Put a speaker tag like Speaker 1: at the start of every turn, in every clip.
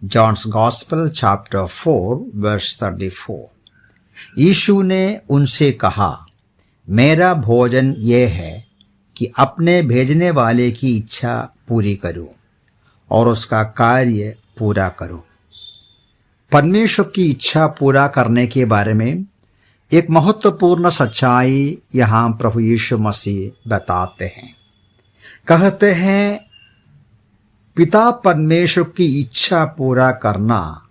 Speaker 1: Johns gospel chapter 4 verse 34। यीशु ने उनसे कहा, मेरा भोजन ये है कि अपने भेजने वाले की इच्छा पूरी करूं और उसका कार्य पूरा करूं। परमेश्वर की इच्छा पूरा करने के बारे में एक महत्वपूर्ण सच्चाई यहाँ प्रभु यीशु मसीह बताते हैं। कहते हैं, पिता परमेश्वर की इच्छा पूरा करना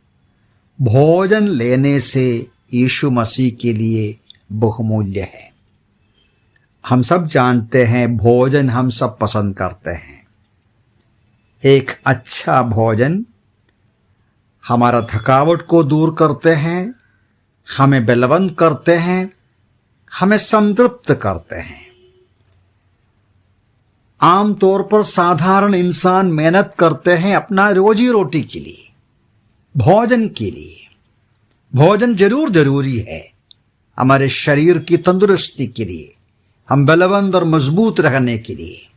Speaker 1: भोजन लेने से यीशु मसीह के लिए बहुमूल्य है। हम सब जानते हैं भोजन हम सब पसंद करते हैं। एक अच्छा भोजन हमारा थकावट को दूर करते हैं, हमें बलवंत करते हैं, हमें संतृप्त करते हैं। आमतौर पर साधारण इंसान मेहनत करते हैं अपना रोजी रोटी के लिए, भोजन के लिए। भोजन जरूर जरूरी है हमारे शरीर की तंदुरुस्ती के लिए, हम बलवंत और मजबूत रहने के लिए।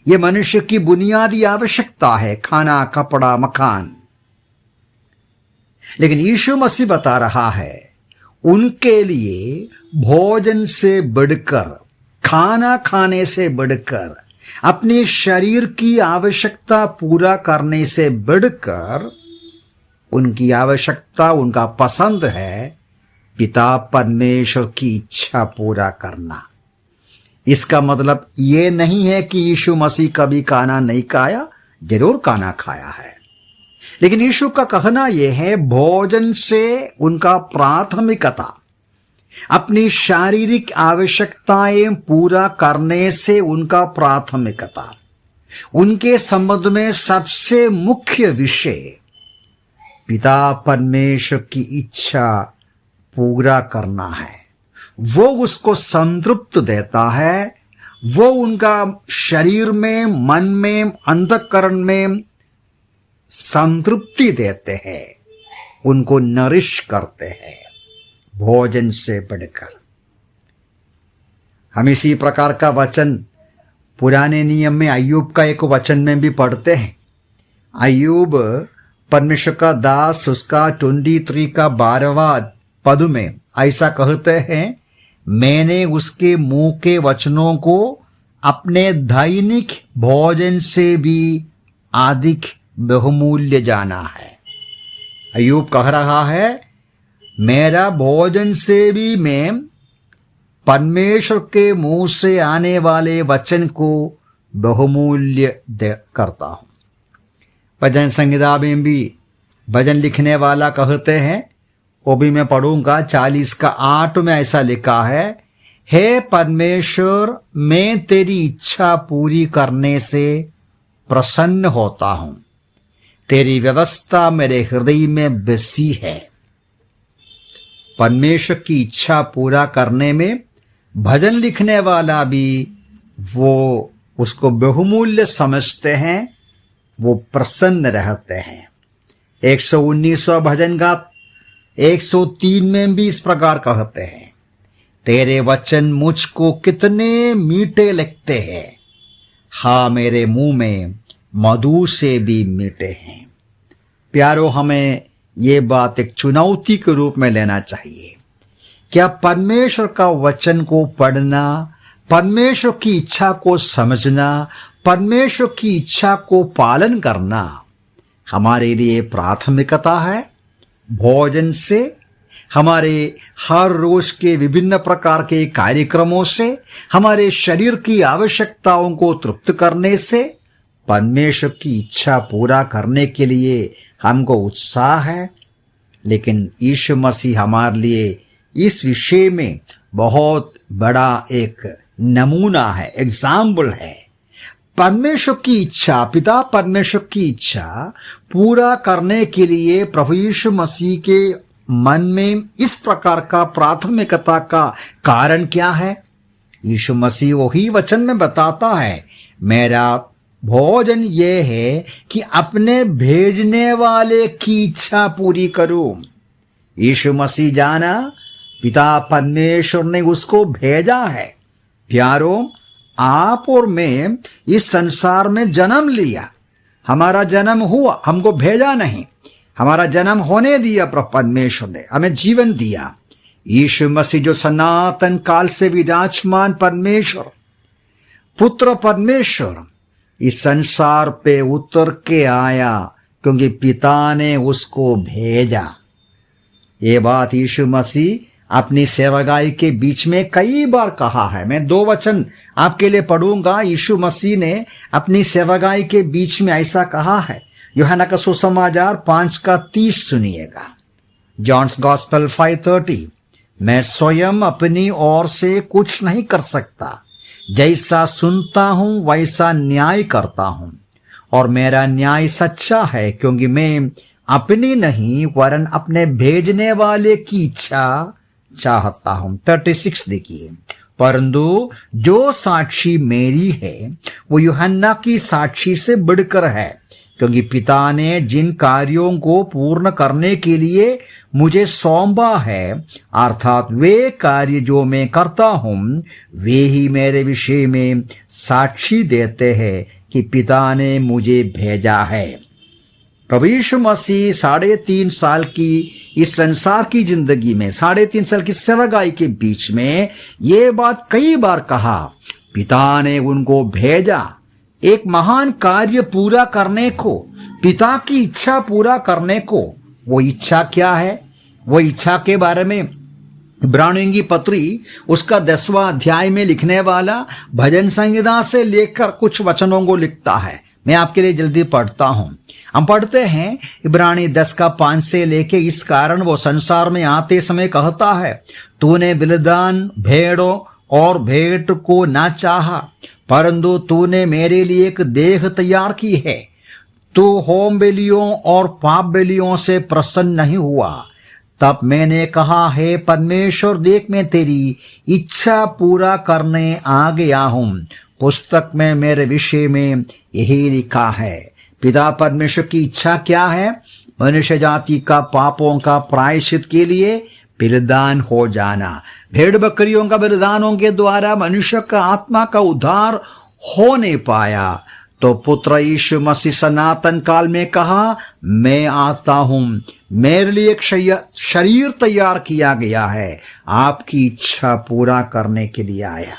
Speaker 1: यह मनुष्य की बुनियादी आवश्यकता है, खाना, कपड़ा, मकान। लेकिन यीशु मसीह बता रहा है, उनके लिए भोजन से बढ़कर, खाना खाने से बढ़कर, अपने शरीर की आवश्यकता पूरा करने से बढ़कर उनकी आवश्यकता, उनका पसंद है पिता परमेश्वर की इच्छा पूरा करना। इसका मतलब ये नहीं है कि यीशु मसीह कभी खाना नहीं खाया, जरूर खाना खाया है। लेकिन यीशु का कहना यह है, भोजन से उनका प्राथमिकता, अपनी शारीरिक आवश्यकताएं पूरा करने से उनका प्राथमिकता, उनके संबंध में सबसे मुख्य विषय पिता परमेश्वर की इच्छा पूरा करना है। वो उसको संतृप्त देता है, वो उनका शरीर में, मन में, अंतःकरण में संतृप्ति देते हैं, उनको नरिश करते हैं भोजन से बढ़कर। हम इसी प्रकार का वचन पुराने नियम में अय्यूब का एक वचन में भी पढ़ते हैं। अय्यूब परमेश्वर का दास, उसका 23 का 12वां पद में ऐसा कहते हैं, मैंने उसके मुंह के वचनों को अपने दैनिक भोजन से भी अधिक बहुमूल्य जाना है। अय्यूब कह रहा है, मेरा भोजन से भी मैं परमेश्वर के मुंह से आने वाले वचन को बहुमूल्य करता हूं। भजन संहिता में भी भजन लिखने वाला कहते हैं, वो भी मैं पढ़ूंगा, 40 का 8 में ऐसा लिखा है, हे परमेश्वर, मैं तेरी इच्छा पूरी करने से प्रसन्न होता हूं, तेरी व्यवस्था मेरे हृदय में बसी है। परमेश्वर की इच्छा पूरा करने में भजन लिखने वाला भी वो उसको बहुमूल्य समझते हैं, वो प्रसन्न रहते हैं। 119वां भजन का 103 में भी इस प्रकार कहते हैं, तेरे वचन मुझको कितने मीठे लगते हैं, हाँ मेरे मुंह में मधु से भी मीठे हैं। प्यारो, हमें ये बात एक चुनौती के रूप में लेना चाहिए। क्या परमेश्वर का वचन को पढ़ना, परमेश्वर की इच्छा को समझना, परमेश्वर की इच्छा को पालन करना हमारे लिए प्राथमिकता है? भोजन से, हमारे हर रोज के विभिन्न प्रकार के कार्यक्रमों से, हमारे शरीर की आवश्यकताओं को तृप्त करने से, परमेश्वर की इच्छा पूरा करने के लिए हमको उत्साह है। लेकिन यीशु मसीह हमारे लिए इस विषय में बहुत बड़ा एक नमूना है, एग्जाम्पल है। परमेश्वर की इच्छा, पिता परमेश्वर की इच्छा पूरा करने के लिए प्रभु यीशु मसीह के मन में इस प्रकार का प्राथमिकता का कारण क्या है? यीशु मसीह वही वचन में बताता है, मेरा भोजन ये है कि अपने भेजने वाले की इच्छा पूरी करूं। यीशु मसीह जाना पिता परमेश्वर ने उसको भेजा है। प्यारो, आप और मैं इस संसार में जन्म लिया, हमारा जन्म हुआ, हमको भेजा नहीं, हमारा जन्म होने दिया परमेश्वर ने, हमें जीवन दिया। यीशु मसीह जो सनातन काल से विराजमान परमेश्वर, पुत्र परमेश्वर, इस संसार पे उतर के आया क्योंकि पिता ने उसको भेजा। ये बात यीशु मसीह अपनी सेवकाई के बीच में कई बार कहा है। मैं 2 वचन आपके लिए पढ़ूंगा। यीशु मसीह ने अपनी सेवकाई के बीच में ऐसा कहा है। यूहन्ना का सुसमाचार 5:30 सुनिएगा। जॉन्स गॉस्पेल 5:30, मैं स्वयं अपनी ओर से कुछ नहीं कर सकता, जैसा सुनता हूं वैसा न्याय करता हूं, और मेरा न्याय सच्चा है, क्योंकि मैं अपनी नहीं वरन अपने भेजने वाले की इच्छा चाहता हूं। 36 देखिए, परंतु जो साक्षी मेरी है वो यूहन्ना की साक्षी से बढ़कर है, क्योंकि पिता ने जिन कार्यों को पूर्ण करने के लिए मुझे सौंपा है, अर्थात वे कार्य जो मैं करता हूं, वे ही मेरे विषय में साक्षी देते हैं कि पिता ने मुझे भेजा है। प्रभु यीशु मसीह 3.5 साल की इस संसार की जिंदगी में, 3.5 साल की सेवकाई के बीच में ये बात कई बार कहा, पिता ने उनको भेजा एक महान कार्य पूरा करने को, पिता की इच्छा पूरा करने को। वो इच्छा क्या है? वो इच्छा के बारे में इब्रानियों की पत्री उसका 10वां अध्याय में लिखने वाला भजन संहिता से लेकर कुछ वचनों को लिखता है। मैं आपके लिए जल्दी पढ़ता हूं। हम पढ़ते हैं इब्रानी 10:5 से लेके, इस कारण वो संसार में आते समय कहता है, तूने बलिदान, भेड़ों और भेंट को ना चाहा, परंतु तूने मेरे लिए एक देह तैयार की है। तू होम बलियों और पाप बलियों से प्रसन्न नहीं हुआ। तब मैंने कहा, हे परमेश्वर, देख मैं तेरी इच्छा पूरा करने आ गया हूं। पुस्तक में मेरे विषय में यही लिखा है। पिता परमेश्वर की इच्छा क्या है? मनुष्य जाति का पापों का प्रायश्चित के लिए बलिदान हो जाना। भेड़ बकरियों का बलिदानों के द्वारा मनुष्य का आत्मा का उद्धार हो नहीं पाया, तो पुत्र यीशु मसीह सनातन काल में कहा, मैं आता हूं, मेरे लिए एक शरीर तैयार किया गया है, आपकी इच्छा पूरा करने के लिए आया।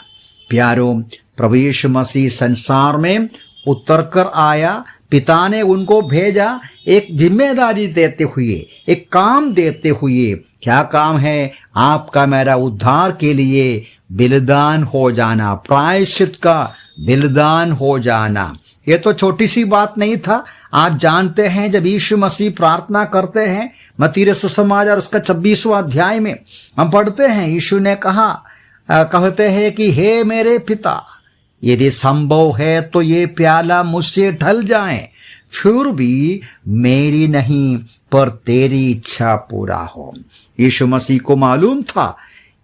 Speaker 1: प्यारों, प्रभु यीशु मसीह संसार में उतर कर आया, पिता ने उनको भेजा एक जिम्मेदारी देते हुए, एक काम देते हुए। क्या काम है? आपका मेरा उद्धार के लिए बलिदान हो जाना, प्रायश्चित का बलिदान हो जाना। ये तो छोटी सी बात नहीं था। आप जानते हैं, जब यीशु मसीह प्रार्थना करते हैं, मत्ती सुसमाचार उसका 26वां अध्याय में हम पढ़ते हैं, यीशु ने कहते हैं कि हे मेरे पिता, यदि संभव है तो ये प्याला मुझसे ढल जाए, फिर भी मेरी नहीं पर तेरी इच्छा पूरा हो। यीशु मसीह को मालूम था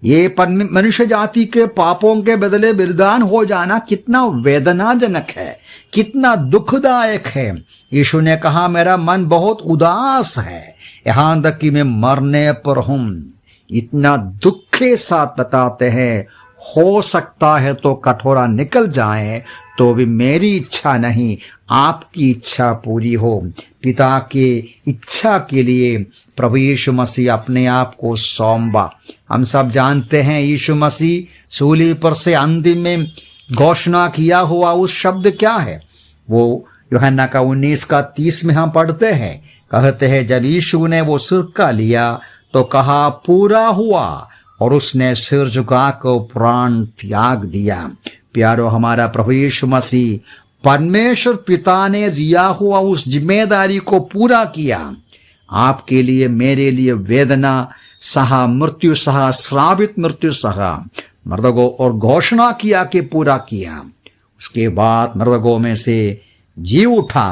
Speaker 1: ये मनुष्य जाति के पापों के बदले बलिदान हो जाना कितना वेदनाजनक है, कितना दुखदायक है। यीशु ने कहा, मेरा मन बहुत उदास है, यहां तक कि मैं मरने पर हूं। इतना दुख के साथ बताते हैं, हो सकता है तो कटोरा निकल जाए, तो भी मेरी इच्छा नहीं, आपकी इच्छा पूरी हो। पिता के इच्छा के लिए प्रभु यीशु मसीह अपने आप को सौंपा। हम सब जानते हैं, यीशु मसीह सूली पर से अंतिम में घोषणा किया हुआ उस शब्द क्या है? वो यूहन्ना का 19:30 में हम पढ़ते हैं। कहते हैं, जब यीशु ने वो सिरका लिया तो कहा, पूरा हुआ, और उसने सिर झुकाकर प्राण त्याग दिया। प्यारो, हमारा प्रभु यीशु मसीह परमेश्वर पिता ने दिया हुआ उस जिम्मेदारी को पूरा किया। आपके लिए, मेरे लिए वेदना सहा, मृत्यु सहा, श्रावित मृत्यु सहा, मृतकों और घोषणा किया कि पूरा किया। उसके बाद मृतकों में से जी उठा।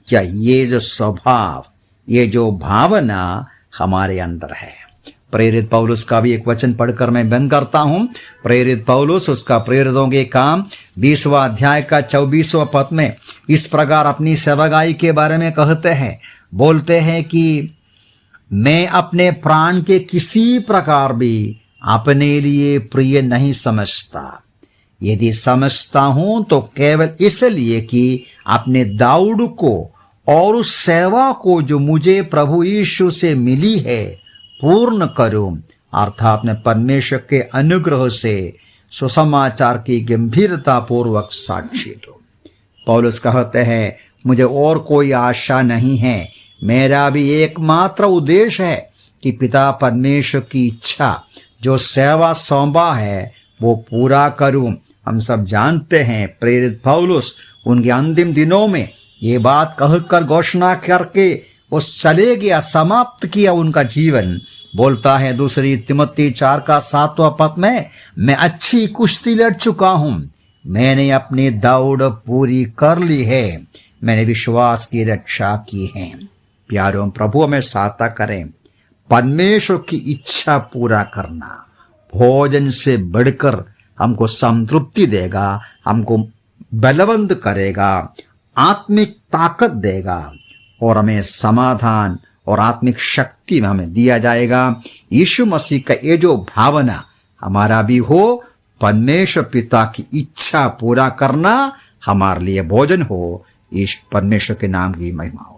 Speaker 1: क्या ये जो स्वभाव, ये जो भावना हमारे अंदर है? प्रेरित पौलुस का भी एक वचन पढ़कर मैं बंद करता हूं। प्रेरित पौलुस उसका प्रेरितों के काम 20वां अध्याय का 24वां पद में इस प्रकार अपनी सेवकाई के बारे में कहते हैं, बोलते हैं कि मैं अपने प्राण के किसी प्रकार भी अपने लिए प्रिय नहीं समझता। यदि समझता हूं तो केवल इसलिए कि अपने दाऊद को और उस सेवा को जो मुझे प्रभु यीशु से मिली है पूर्ण करूं, अर्थात मैं परमेश्वर के अनुग्रह से सुसमाचार की गंभीरता पूर्वक साक्षी दूं। पौलुस कहते हैं, मुझे और कोई आशा नहीं है, मेरा भी एकमात्र उद्देश्य है कि पिता परमेश्वर की इच्छा जो सेवा सौंपा है वो पूरा करूं। हम सब जानते हैं प्रेरित पौलुस उनके अंतिम दिनों में ये बात कहकर घोषणा करके वो चले गया, समाप्त किया उनका जीवन। बोलता है 2 तिमोथी 4:7 पद में, मैं अच्छी कुश्ती लड़ चुका हूं, मैंने अपनी दौड़ पूरी कर ली है, मैंने विश्वास की रक्षा की है। प्यारों, प्रभु हमें सहायता करें। परमेश्वर की इच्छा पूरा करना भोजन से बढ़कर हमको संतृप्ति देगा, हमको बलवंत करेगा, आत्मिक ताकत देगा और हमें समाधान और आत्मिक शक्ति में हमें दिया जाएगा। यीशु मसीह का ये जो भावना हमारा भी हो, परमेश्वर पिता की इच्छा पूरा करना हमारे लिए भोजन हो। इस परमेश्वर के नाम की महिमा हो।